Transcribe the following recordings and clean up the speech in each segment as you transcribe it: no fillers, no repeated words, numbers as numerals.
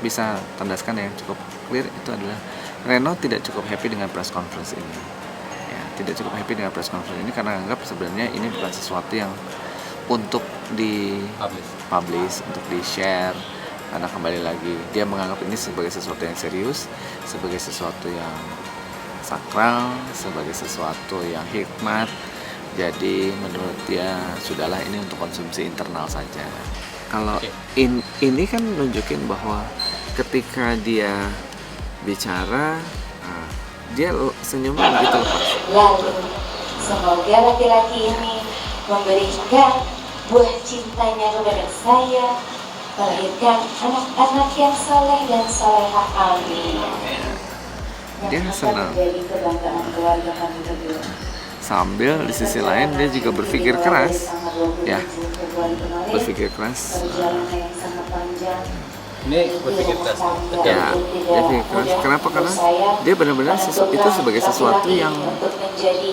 bisa tandaskan yang cukup clear itu adalah Reno tidak cukup happy dengan press conference ini. Ya, tidak cukup happy dengan press conference ini karena anggap sebenarnya ini bukan sesuatu yang untuk di publish, untuk di share. Karena kembali lagi dia menganggap ini sebagai sesuatu yang serius, sebagai sesuatu yang sakral, sebagai sesuatu yang hikmat. Jadi menurut dia sudahlah ini untuk konsumsi internal saja. Kalau ini kan nunjukin bahwa ketika dia bicara, dia senyumnya begitu lepas. Lalu semoga laki-laki ini memberikan buah cintanya kepada saya, melahirkan anak-anak yang soleh dan solehah, amin. Dia senang. Menjadi kebanggaan keluarga kami berdua. Sambil di sisi lain dia juga berpikir keras, ya, berpikir keras. Ini berpikir keras. Ya, dia berpikir keras. Kenapa? Karena dia benar-benar itu sebagai sesuatu yang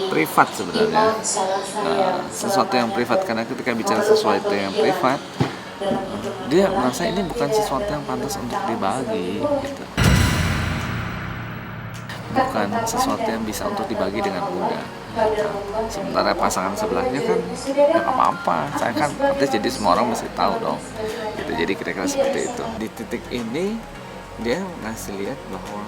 privat sebenarnya. Sesuatu yang privat, karena ketika bicara sesuatu yang privat, dia merasa ini bukan sesuatu yang pantas untuk dibagi, gitu. Bukan sesuatu yang bisa untuk dibagi dengan mudah. Sementara pasangan sebelahnya kan nggak apa-apa, saya kan artis jadi semua orang mesti tahu dong, gitu. Jadi kira-kira seperti itu. Di titik ini dia ngasih lihat bahwa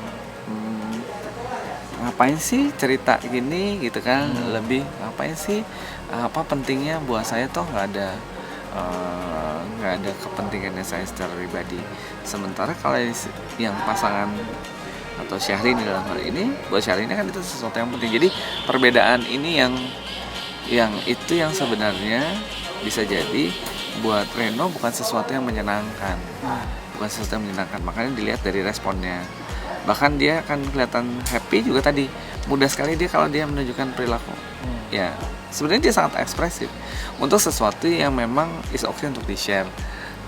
ngapain sih cerita gini gitu kan, lebih ngapain sih, apa pentingnya buat saya, toh nggak ada kepentingannya saya secara pribadi. Sementara kalau yang pasangan atau Syahrini dalam hal ini, buat Syahrini kan itu sesuatu yang penting. Jadi perbedaan ini yang itu yang sebenarnya bisa jadi buat Reno bukan sesuatu yang menyenangkan, bukan sesuatu yang menyenangkan. Makanya dilihat dari responnya. Bahkan dia akan kelihatan happy juga tadi. Mudah sekali dia kalau dia menunjukkan perilaku. Ya, sebenarnya dia sangat ekspresif untuk sesuatu yang memang is okay untuk di-share.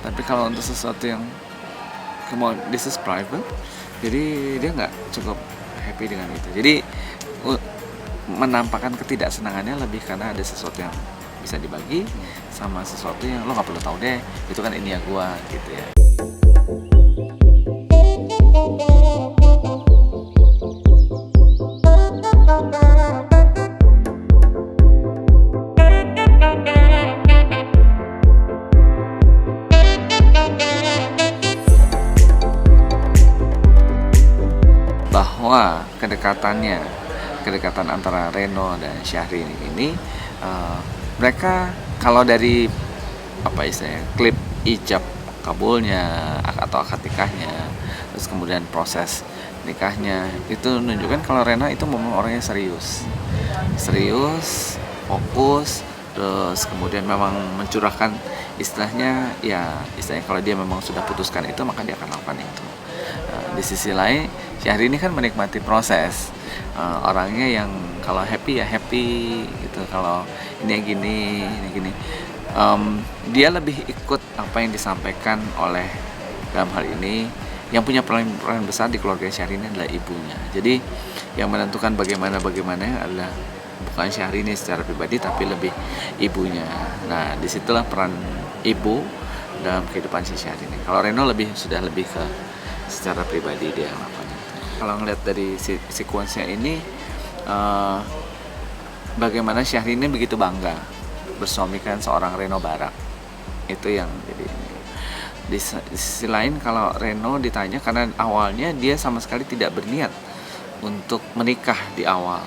Tapi kalau untuk sesuatu yang come on, this is private, jadi dia nggak cukup happy dengan itu. Jadi menampakkan ketidaksenangannya lebih karena ada sesuatu yang bisa dibagi sama sesuatu yang lo nggak perlu tahu deh, itu kan ini ya gua, gitu ya. Bahwa kedekatan antara Reno dan Syahrini ini, mereka kalau dari apa istilahnya klip ijab kabulnya atau akad nikahnya, terus kemudian proses nikahnya, itu menunjukkan kalau Reno itu memang orangnya serius, fokus, terus kemudian memang mencurahkan istilahnya kalau dia memang sudah putuskan itu maka dia akan lakukan itu. Di sisi lain Syahrini kan menikmati proses, orangnya yang kalau happy ya happy gitu, kalau ini gini. Dia lebih ikut apa yang disampaikan oleh, dalam hal ini yang punya peran besar di keluarga Syahrini adalah ibunya. Jadi yang menentukan bagaimana adalah bukan Syahrini secara pribadi tapi lebih ibunya. Nah disitulah peran ibu dalam kehidupan si Syahrini. Kalau Reno sudah lebih ke secara pribadi dia melakukan itu. Kalau ngeliat dari sekuensnya ini, bagaimana Syahrini begitu bangga bersuamikan seorang Reno Barak, itu yang jadi ini. Di sisi lain kalau Reno ditanya, karena awalnya dia sama sekali tidak berniat untuk menikah di awal,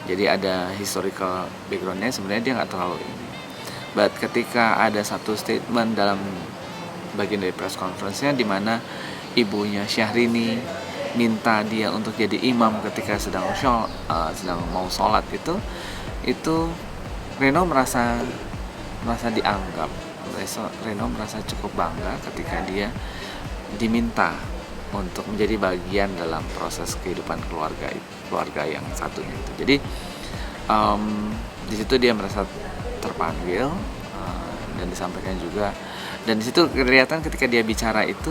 jadi ada historical backgroundnya, sebenarnya dia nggak terlalu ini. But ketika ada satu statement dalam bagian dari press conference-nya di mana ibunya Syahrini minta dia untuk jadi imam ketika sedang mau sholat, itu Reno merasa dianggap. Reno merasa cukup bangga ketika dia diminta untuk menjadi bagian dalam proses kehidupan keluarga yang satunya itu. Jadi di situ dia merasa terpanggil, dan disampaikan juga, dan di situ kelihatan ketika dia bicara itu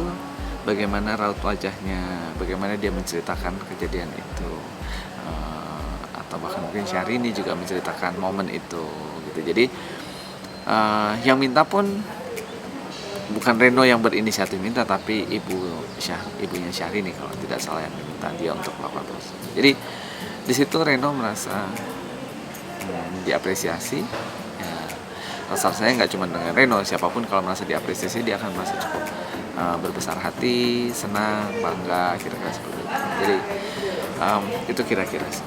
bagaimana raut wajahnya, bagaimana dia menceritakan kejadian itu, atau bahkan mungkin Syahrini juga menceritakan momen itu gitu. Jadi yang minta pun bukan Reno yang berinisiatif minta, tapi ibunya Syahrini kalau tidak salah yang meminta dia untuk melakukan proses. Jadi di situ Reno merasa diapresiasi. Ya, rasa saya nggak cuma dengan Reno, siapapun kalau merasa diapresiasi dia akan merasa cukup berbesar hati, senang, bangga, kira-kira seperti itu. Jadi itu kira-kira sih.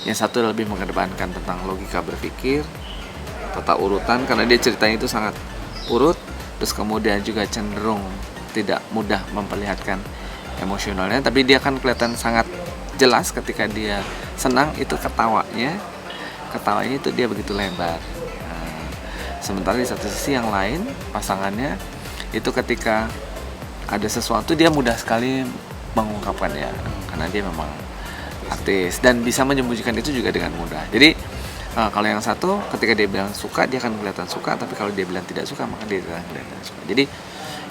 Yang satu lebih mengedepankan tentang logika berpikir, tata urutan, karena dia ceritanya itu sangat urut, terus kemudian juga cenderung tidak mudah memperlihatkan emosionalnya, tapi dia kan kelihatan sangat jelas ketika dia senang, itu ketawanya itu dia begitu lebar. Sementara di satu sisi yang lain, pasangannya itu ketika ada sesuatu dia mudah sekali mengungkapkan ya, karena dia memang artis dan bisa menyembunyikan itu juga dengan mudah. Jadi kalau yang satu ketika dia bilang suka dia akan kelihatan suka, tapi kalau dia bilang tidak suka maka dia akan kelihatan suka. Jadi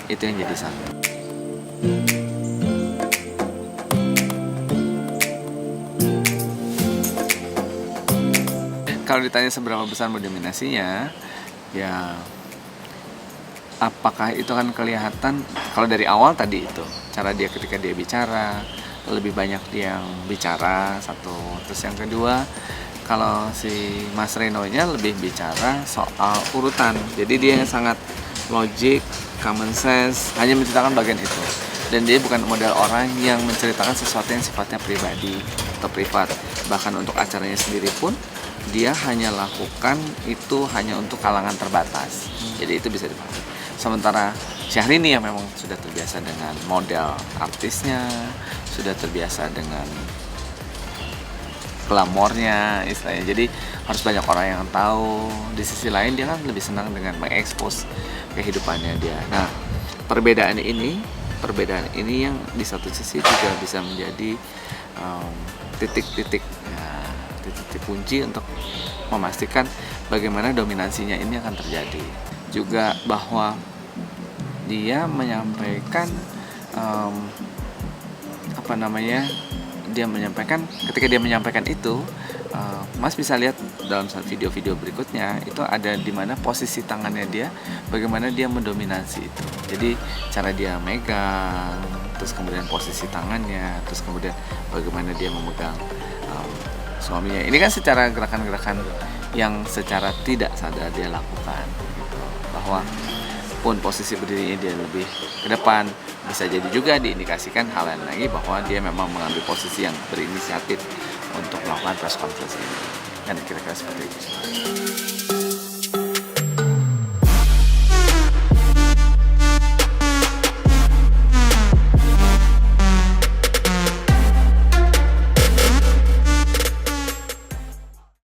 itu yang jadi satu. Kalau ditanya seberapa besar mendominasinya, ya apakah itu kan kelihatan kalau dari awal tadi itu cara dia ketika dia bicara lebih banyak dia yang bicara satu, terus yang kedua kalau si Mas Reno-nya lebih bicara soal urutan, jadi dia yang sangat logik, common sense, hanya menceritakan bagian itu, dan dia bukan model orang yang menceritakan sesuatu yang sifatnya pribadi atau privat, bahkan untuk acaranya sendiri pun dia hanya lakukan itu hanya untuk kalangan terbatas, jadi itu bisa dipahami. Sementara Syahrini yang memang sudah terbiasa dengan model artisnya, sudah terbiasa dengan glamornya istilahnya, jadi harus banyak orang yang tahu. Di sisi lain dia kan lebih senang dengan mengekspos kehidupannya dia. Nah, perbedaan ini yang di satu sisi juga bisa menjadi titik-titik kunci untuk memastikan bagaimana dominansinya ini akan terjadi. Juga bahwa dia menyampaikan ketika dia menyampaikan itu, Mas bisa lihat dalam video-video berikutnya itu ada di mana posisi tangannya dia, bagaimana dia mendominasi itu. Jadi cara dia megang, terus kemudian posisi tangannya, terus kemudian bagaimana dia memegang suaminya. Ini kan secara gerakan-gerakan yang secara tidak sadar dia lakukan gitu. Bahwa pun posisi berdirinya dia lebih ke depan, bisa jadi juga diindikasikan hal lain lagi bahwa dia memang mengambil posisi yang berinisiatif untuk melakukan press conference ini. Dan kira-kira seperti itu.